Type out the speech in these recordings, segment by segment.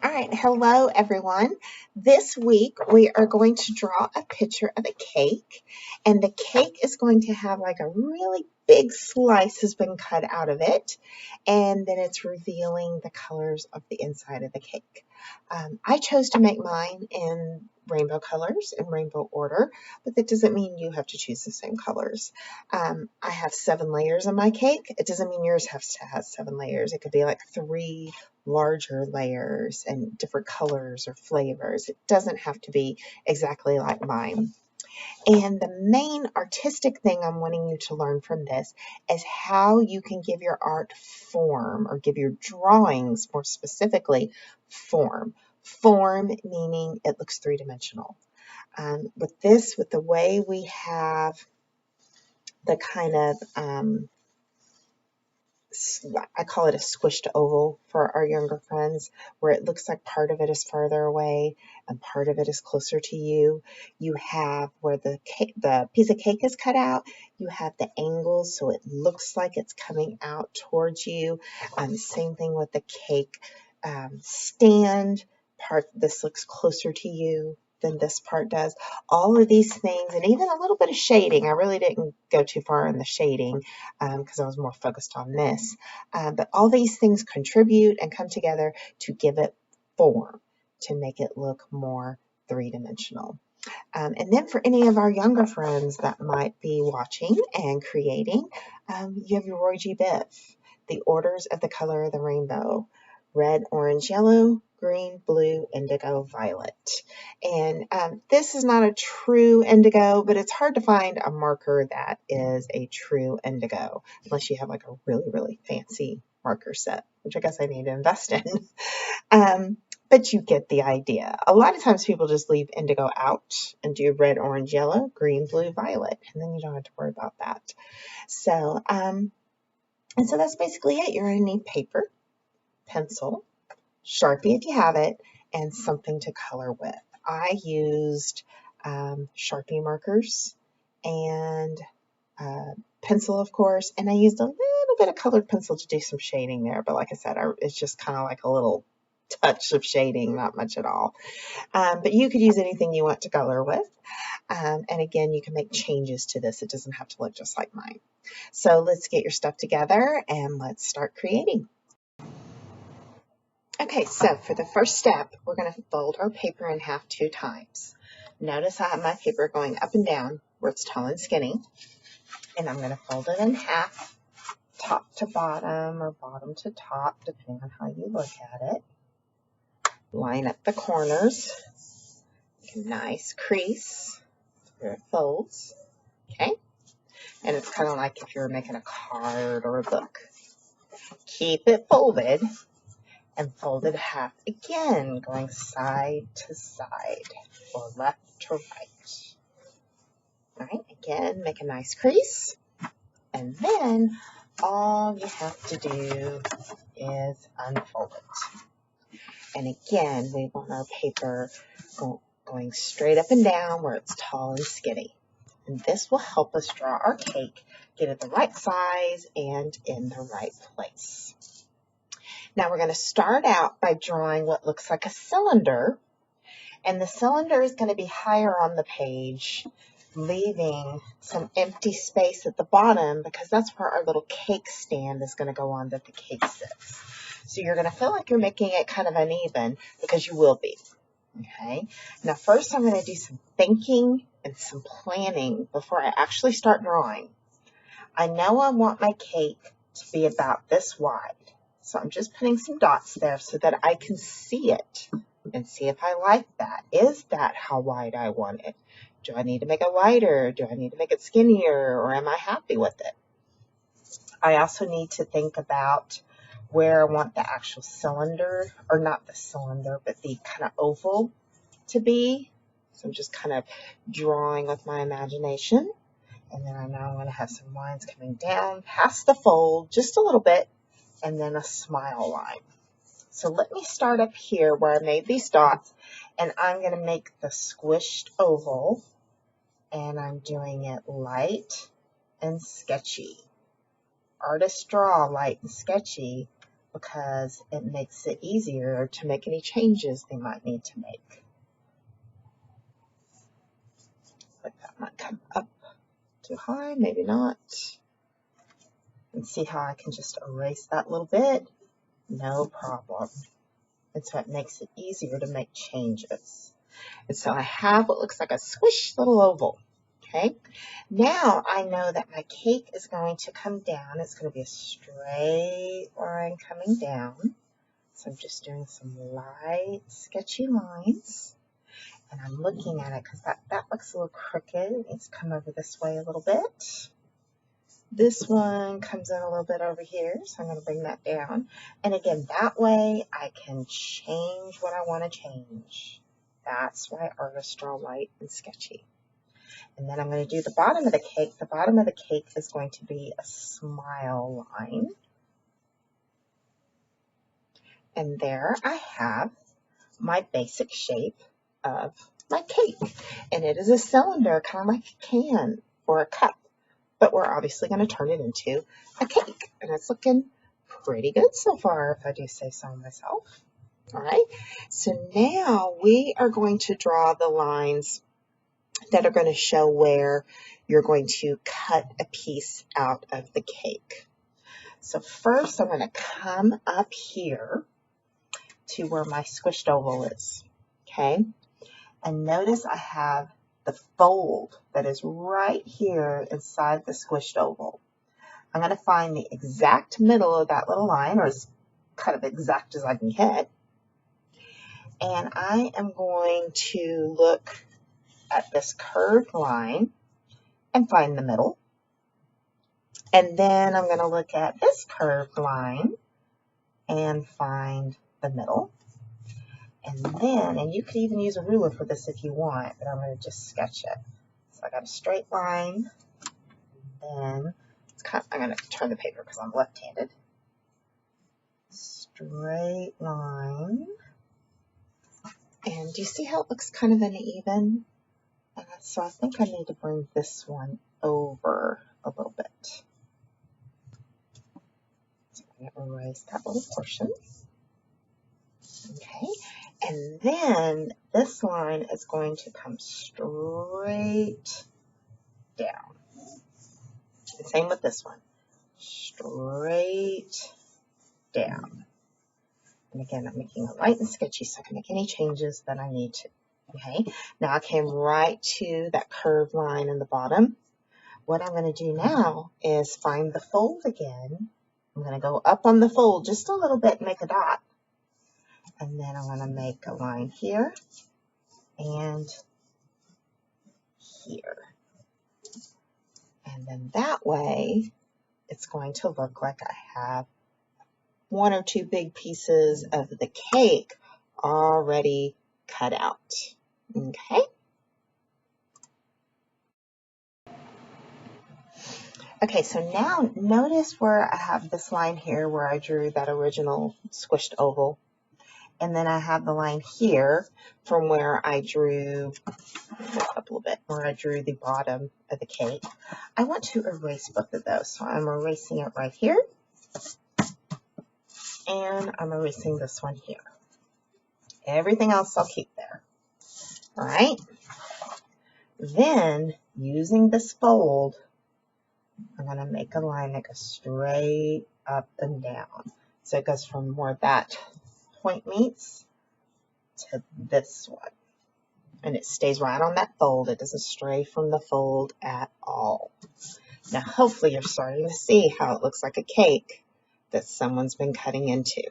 All right, hello everyone. This week we are going to draw a picture of a cake, and the cake is going to have like a really big slice has been cut out of it, and then it's revealing the colors of the inside of the cake. I chose to make mine in rainbow colors in rainbow order, but that doesn't mean you have to choose the same colors. I have 7 layers on my cake. It doesn't mean yours has to have 7 layers. It could be like 3 larger layers and different colors or flavors. It doesn't have to be exactly like mine. And the main artistic thing I'm wanting you to learn from this is how you can give your art form, or give your drawings more specifically form. Form meaning it looks three-dimensional. With the way we have the kind of I call it a squished oval for our younger friends, where it looks like part of it is farther away and part of it is closer to you. You have where the piece of cake is cut out, you have the angles so it looks like it's coming out towards you. Same thing with the cake stand part. This looks closer to you than this part does. All of these things, and even a little bit of shading. I really didn't go too far in the shading because I was more focused on this. But all these things contribute and come together to give it form, to make it look more three-dimensional. And then for any of our younger friends that might be watching and creating, you have your Roy G. Biv, the orders of the color of the rainbow: red, orange, yellow, green, blue, indigo, violet. And this is not a true indigo, but it's hard to find a marker that is a true indigo unless you have like a really, really fancy marker set, which I guess I need to invest in. But you get the idea. A lot of times people just leave indigo out and do red, orange, yellow, green, blue, violet, and then you don't have to worry about that. So, and so that's basically it. You're going to need paper, pencil, Sharpie if you have it, and something to color with. I used Sharpie markers and pencil, of course, and I used a little bit of colored pencil to do some shading there. But like I said, it's just kind of like a little touch of shading, not much at all. But you could use anything you want to color with. And again, you can make changes to this. It doesn't have to look just like mine. So let's get your stuff together and let's start creating. Okay, so for the first step, we're going to fold our paper in half 2 times. Notice I have my paper going up and down where it's tall and skinny. And I'm going to fold it in half, top to bottom or bottom to top, depending on how you look at it. Line up the corners. Make a nice crease where it folds. Okay? And it's kind of like if you're making a card or a book. Keep it folded and fold it half again, going side to side or left to right. All right, again, make a nice crease. And then all you have to do is unfold it. And again, we want our paper going straight up and down where it's tall and skinny. And this will help us draw our cake, get it the right size and in the right place. Now we're going to start out by drawing what looks like a cylinder. And the cylinder is going to be higher on the page, leaving some empty space at the bottom because that's where our little cake stand is going to go on that the cake sits. So you're going to feel like you're making it kind of uneven because you will be. Okay. Now first I'm going to do some thinking and some planning before I actually start drawing. I know I want my cake to be about this wide. So I'm just putting some dots there so that I can see it and see if I like that. Is that how wide I want it? Do I need to make it wider? Do I need to make it skinnier? Or am I happy with it? I also need to think about where I want the actual cylinder, or not the cylinder, but the kind of oval to be. So I'm just kind of drawing with my imagination. And then I know I'm going to have some lines coming down past the fold just a little bit, and then a smile line. So let me start up here where I made these dots, and I'm going to make the squished oval, and I'm doing it light and sketchy. Artist draw light and sketchy, because it makes it easier to make any changes they might need to make. Like that might come up too high, maybe not. And see how I can just erase that little bit? No problem. And so it makes it easier to make changes. And so I have what looks like a squished little oval. Okay, now I know that my cake is going to come down. It's going to be a straight line coming down. So I'm just doing some light, sketchy lines. And I'm looking at it because that looks a little crooked. It needs to come over this way a little bit. This one comes in a little bit over here, so I'm going to bring that down. And again, that way I can change what I want to change. That's why artists draw light and sketchy. And then I'm going to do the bottom of the cake. The bottom of the cake is going to be a smile line. And there I have my basic shape of my cake. And it is a cylinder, kind of like a can or a cup. But we're obviously going to turn it into a cake. And it's looking pretty good so far, if I do say so myself. All right. So now we are going to draw the lines that are going to show where you're going to cut a piece out of the cake. So first I'm going to come up here to where my squished oval is. Okay. And notice I have the fold that is right here inside the squished oval. I'm going to find the exact middle of that little line, or as kind of exact as I can get. And I am going to look at this curved line and find the middle. And then I'm going to look at this curved line and find the middle. And then, and you could even use a ruler for this if you want, but I'm going to just sketch it. So I got a straight line. Then I'm going to turn the paper because I'm left-handed. Straight line. And do you see how it looks kind of uneven? And so I think I need to bring this one over a little bit. So I'm going to erase that little portion. Okay. And then this line is going to come straight down. And same with this one. Straight down. And again, I'm making it light and sketchy so I can make any changes that I need to. Okay. Now I came right to that curved line in the bottom. What I'm going to do now is find the fold again. I'm going to go up on the fold just a little bit and make a dot. And then I'm going to make a line here and here. And then that way, it's going to look like I have one or two big pieces of the cake already cut out. Okay? Okay, so now notice where I have this line here where I drew that original squished oval. And then I have the line here from where I drew, up a little bit, where I drew the bottom of the cake. I want to erase both of those. So I'm erasing it right here. And I'm erasing this one here. Everything else I'll keep there. All right. Then, using this fold, I'm going to make a line that goes straight up and down. So it goes from where that point meets to this one. And it stays right on that fold. It doesn't stray from the fold at all. Now, hopefully you're starting to see how it looks like a cake that someone's been cutting into.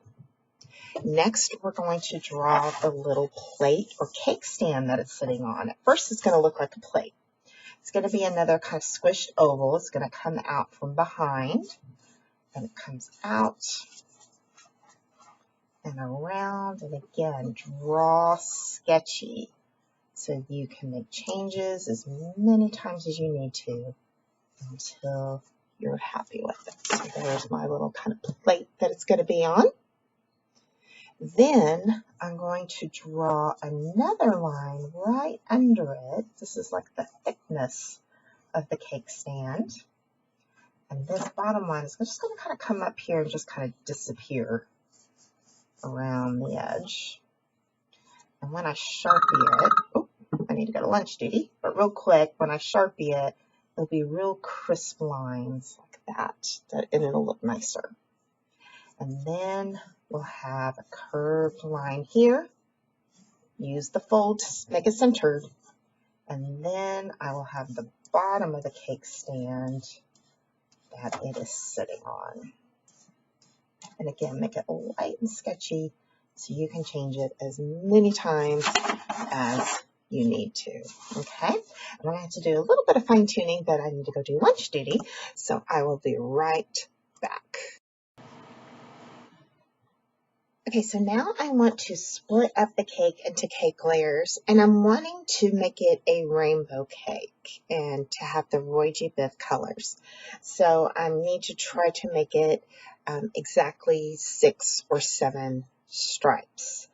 Next, we're going to draw the little plate or cake stand that it's sitting on. At first, it's going to look like a plate. It's going to be another kind of squished oval. It's going to come out from behind, and it comes out and around, and again, draw sketchy so you can make changes as many times as you need to until you're happy with it. So there's my little kind of plate that it's going to be on. Then I'm going to draw another line right under it. This is like the thickness of the cake stand. And this bottom line is just going to kind of come up here and just kind of disappear around the edge. And when I Sharpie it, oh, I need to go to lunch duty, but real quick, when I Sharpie it, it'll be real crisp lines like that, and it'll look nicer. And then we'll have a curved line here. Use the fold to make it centered. And then I will have the bottom of the cake stand that it is sitting on. And again, make it light and sketchy so you can change it as many times as you need to. Okay, I'm going to have to do a little bit of fine tuning, but I need to go do lunch duty, so I will be right back. Okay, so now I want to split up the cake into cake layers, and I'm wanting to make it a rainbow cake and to have the Roy G. Biv colors. So I need to try to make it exactly 6 or 7 stripes.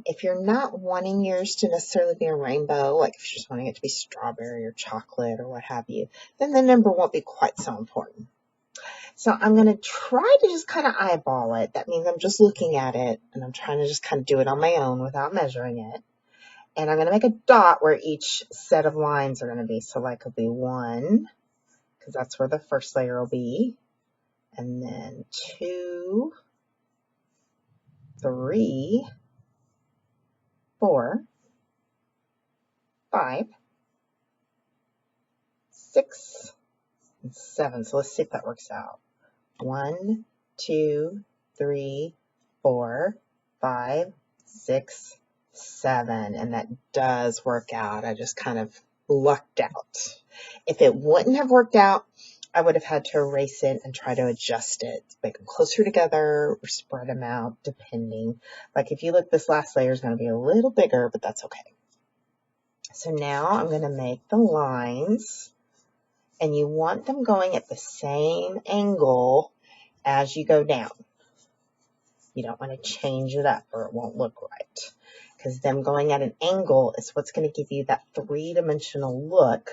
If you're not wanting yours to necessarily be a rainbow, like if you're just wanting it to be strawberry or chocolate or what have you, then the number won't be quite so important. So I'm going to try to just kind of eyeball it. That means I'm just looking at it and I'm trying to just kind of do it on my own without measuring it. And I'm going to make a dot where each set of lines are going to be. So like it'll be 1, because that's where the first layer will be. And then 2, 3, 4, 5, 6, and 7. So let's see if that works out. 1, 2, 3, 4, 5, 6, 7. And that does work out. I just kind of lucked out. If it wouldn't have worked out, I would have had to erase it and try to adjust it, make them closer together or spread them out depending. Like if you look, this last layer is going to be a little bigger, but that's okay. So now I'm going to make the lines, and you want them going at the same angle as you go down. You don't want to change it up or it won't look right, because them going at an angle is what's going to give you that 3-dimensional look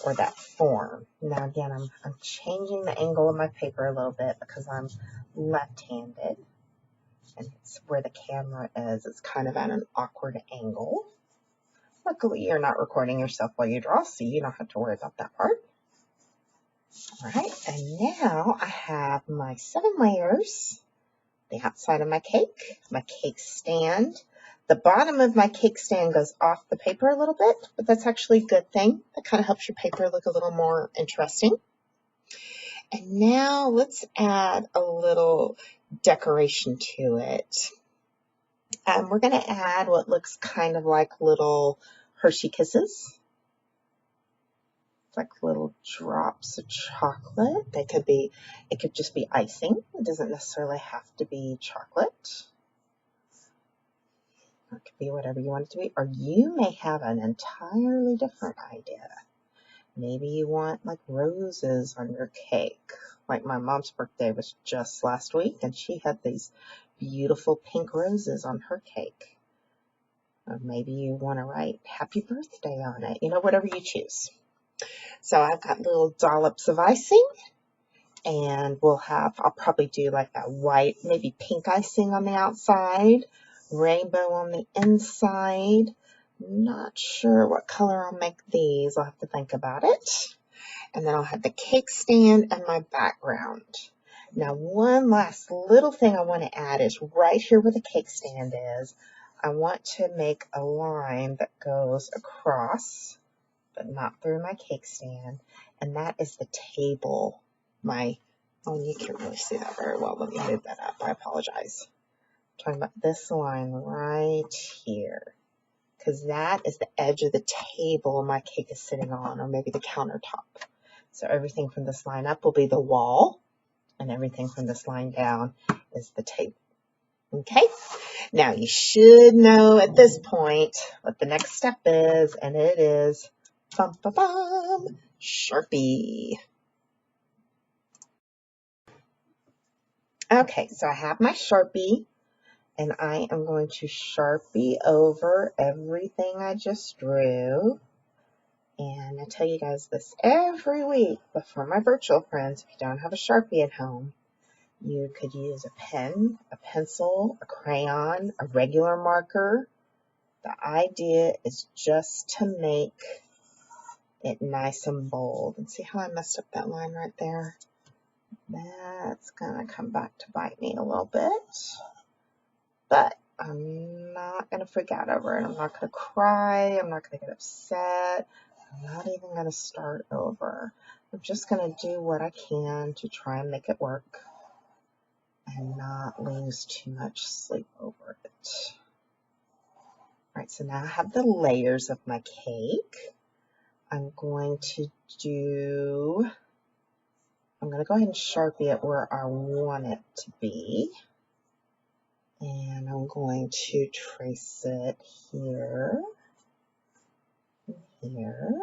or that form. Now again, I'm changing the angle of my paper a little bit because I'm left-handed, and it's where the camera is. It's kind of at an awkward angle. Luckily, you're not recording yourself while you draw, so you don't have to worry about that part. All right, and now I have my 7 layers. The outside of my cake stand. The bottom of my cake stand goes off the paper a little bit, but that's actually a good thing. That kind of helps your paper look a little more interesting. And now let's add a little decoration to it. We're going to add what looks kind of like little Hershey Kisses. It's like little drops of chocolate. It could just be icing. It doesn't necessarily have to be chocolate. It could be whatever you want it to be. Or you may have an entirely different idea. Maybe you want like roses on your cake. Like my mom's birthday was just last week, and she had these beautiful pink roses on her cake. Or maybe you want to write happy birthday on it. Whatever you choose. So I've got little dollops of icing, and I'll probably do like that white, maybe pink icing on the outside, rainbow on the inside. Not sure what color I'll make these. I'll have to think about it. And then I'll have the cake stand and my background. Now, one last little thing I want to add is right here where the cake stand is, I want to make a line that goes across, but not through my cake stand, and that is the table. You can't really see that very well. Let me move that up. I apologize. I'm talking about this line right here, because that is the edge of the table my cake is sitting on, or maybe the countertop. So everything from this line up will be the wall, and everything from this line down is the table. Okay? Now you should know at this point what the next step is, and it is Sharpie. Okay, so I have my Sharpie, and I am going to Sharpie over everything I just drew. And I tell you guys this every week, but for my virtual friends, if you don't have a Sharpie at home, you could use a pen, a pencil, a crayon, a regular marker. The idea is just to make it nice and bold. And see how I messed up that line right there? That's going to come back to bite me a little bit. But I'm not going to freak out over it. I'm not going to cry. I'm not going to get upset. I'm not even going to start over. I'm just going to do what I can to try and make it work and not lose too much sleep over it. All right, so now I have the layers of my cake. I'm going to go ahead and Sharpie it where I want it to be. And I'm going to trace it here, here.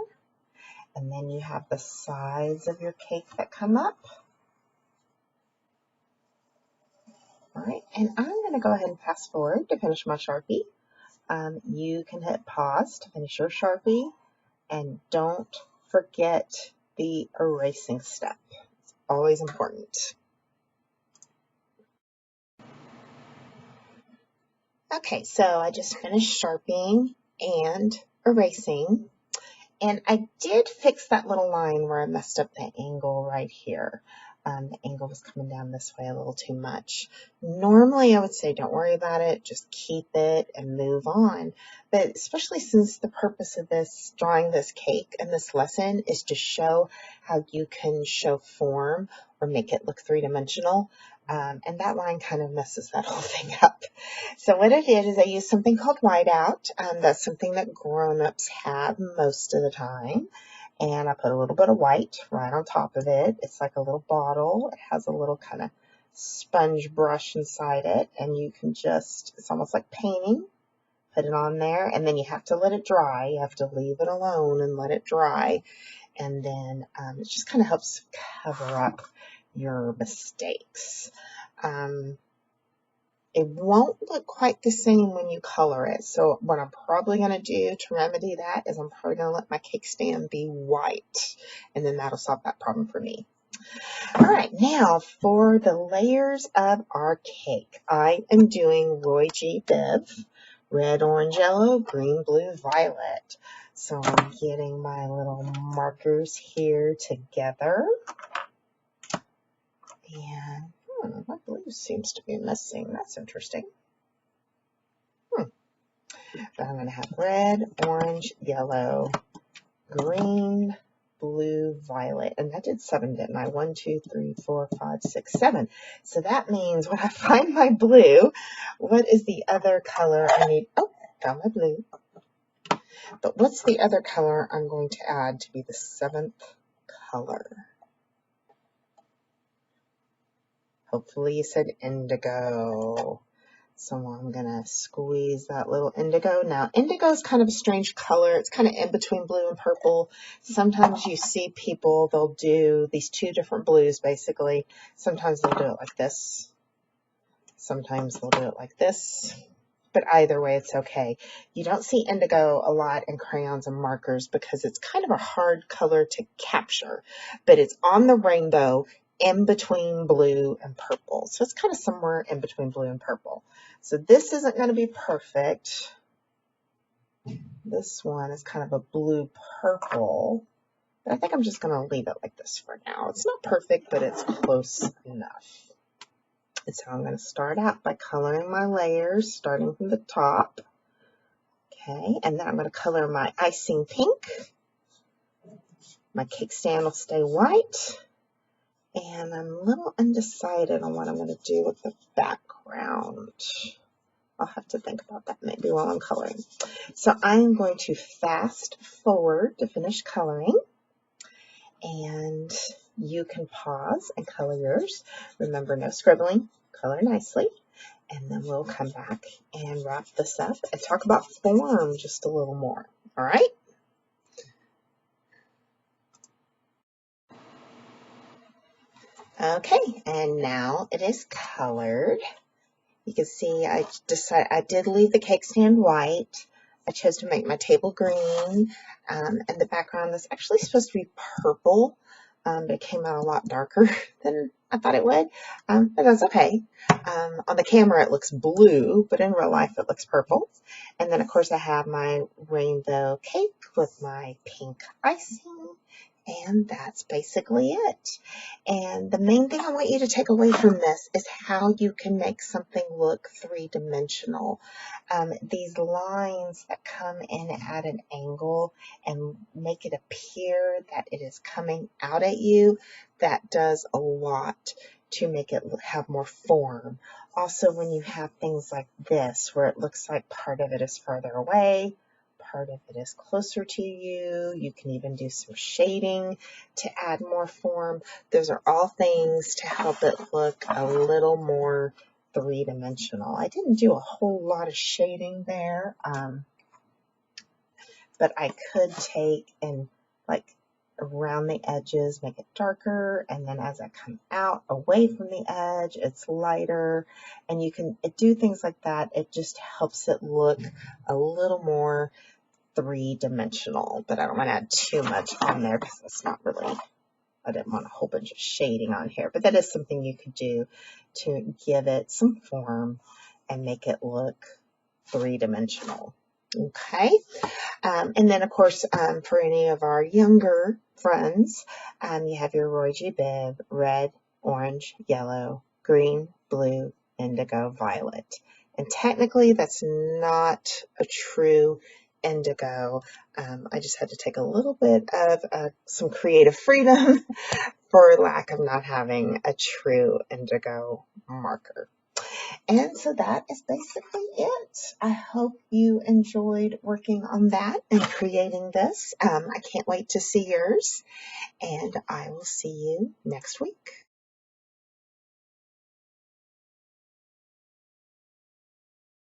And then you have the sides of your cake that come up. All right, and I'm going to go ahead and fast forward to finish my Sharpie. You can hit pause to finish your Sharpie, and don't forget the erasing step. It's always important. Okay, so I just finished Sharpieing and erasing, and I did fix that little line where I messed up the angle right here. The angle was coming down this way a little too much. Normally I would say don't worry about it, just keep it and move on. But especially since the purpose of this, drawing this cake and this lesson is to show how you can show form or make it look three-dimensional. And that line kind of messes that whole thing up. So what I did is I used something called whiteout. That's something that grown-ups have most of the time. And I put a little bit of white right on top of it. It's like a little bottle. It has a little kind of sponge brush inside it. And you can just, it's almost like painting. Put it on there. And then you have to let it dry. You have to leave it alone and let it dry. And then it just kind of helps cover up your mistakes. It won't look quite the same when you color it. So what I'm probably going to do to remedy that is I'm probably going to let my cake stand be white. And then that'll solve that problem for me. All right, now for the layers of our cake. I am doing Roy G. Biv, red, orange, yellow, green, blue, violet. So I'm getting my little markers here together. And my blue seems to be missing. That's interesting. But I'm going to have red, orange, yellow, green, blue, violet. And I did 7, didn't I? 1, 2, 3, 4, 5, 6, 7. So that means when I find my blue, what is the other color I need? Oh, found my blue. But what's the other color I'm going to add to be the 7th color? Hopefully you said indigo. So I'm going to squeeze that little indigo. Now, indigo is kind of a strange color. It's kind of in between blue and purple. Sometimes you see people, they'll do these two different blues, basically. Sometimes they'll do it like this. Sometimes they'll do it like this. But either way, it's okay. You don't see indigo a lot in crayons and markers because it's kind of a hard color to capture. But it's on the rainbow in between blue and purple. So it's kind of somewhere in between blue and purple. So this isn't going to be perfect. This one is kind of a blue purple. But I think I'm just going to leave it like this for now. It's not perfect, but it's close enough. And so I'm going to start out by coloring my layers, starting from the top. Okay, and then I'm going to color my icing pink. My cake stand will stay white. And I'm a little undecided on what I'm going to do with the background. I'll have to think about that maybe while I'm coloring. So I'm going to fast forward to finish coloring. And you can pause and color yours. Remember, no scribbling. Color nicely. And then we'll come back and wrap this up and talk about form just a little more. All right? Okay, and now it is colored. You can see I did leave the cake stand white. I chose to make my table green, and the background is actually supposed to be purple, but it came out a lot darker than I thought it would, but that's okay. On the camera it looks blue, but in real life it looks purple. And then of course I have my rainbow cake with my pink icing, and that's basically it. And the main thing I want you to take away from this is how you can make something look three-dimensional. These lines that come in at an angle and make it appear that it is coming out at you, that does a lot to make it have more form. Also, when you have things like this, where it looks like part of it is further away, part of it is closer to you. You can even do some shading to add more form. Those are all things to help it look a little more three-dimensional. I didn't do a whole lot of shading there, but I could take and like around the edges, make it darker, and then as I come out away from the edge, it's lighter, and you can do things like that. It just helps it look a little more three-dimensional, but I don't want to add too much on there because it's not really, I didn't want a whole bunch of shading on here, but that is something you could do to give it some form and make it look three-dimensional. Okay, and then of course for any of our younger friends, you have your Roy G. Biv, red, orange, yellow, green, blue, indigo, violet. And technically that's not a true indigo. I just had to take a little bit of some creative freedom for lack of not having a true indigo marker. And so that is basically it. I hope you enjoyed working on that and creating this. I can't wait to see yours, and I will see you next week.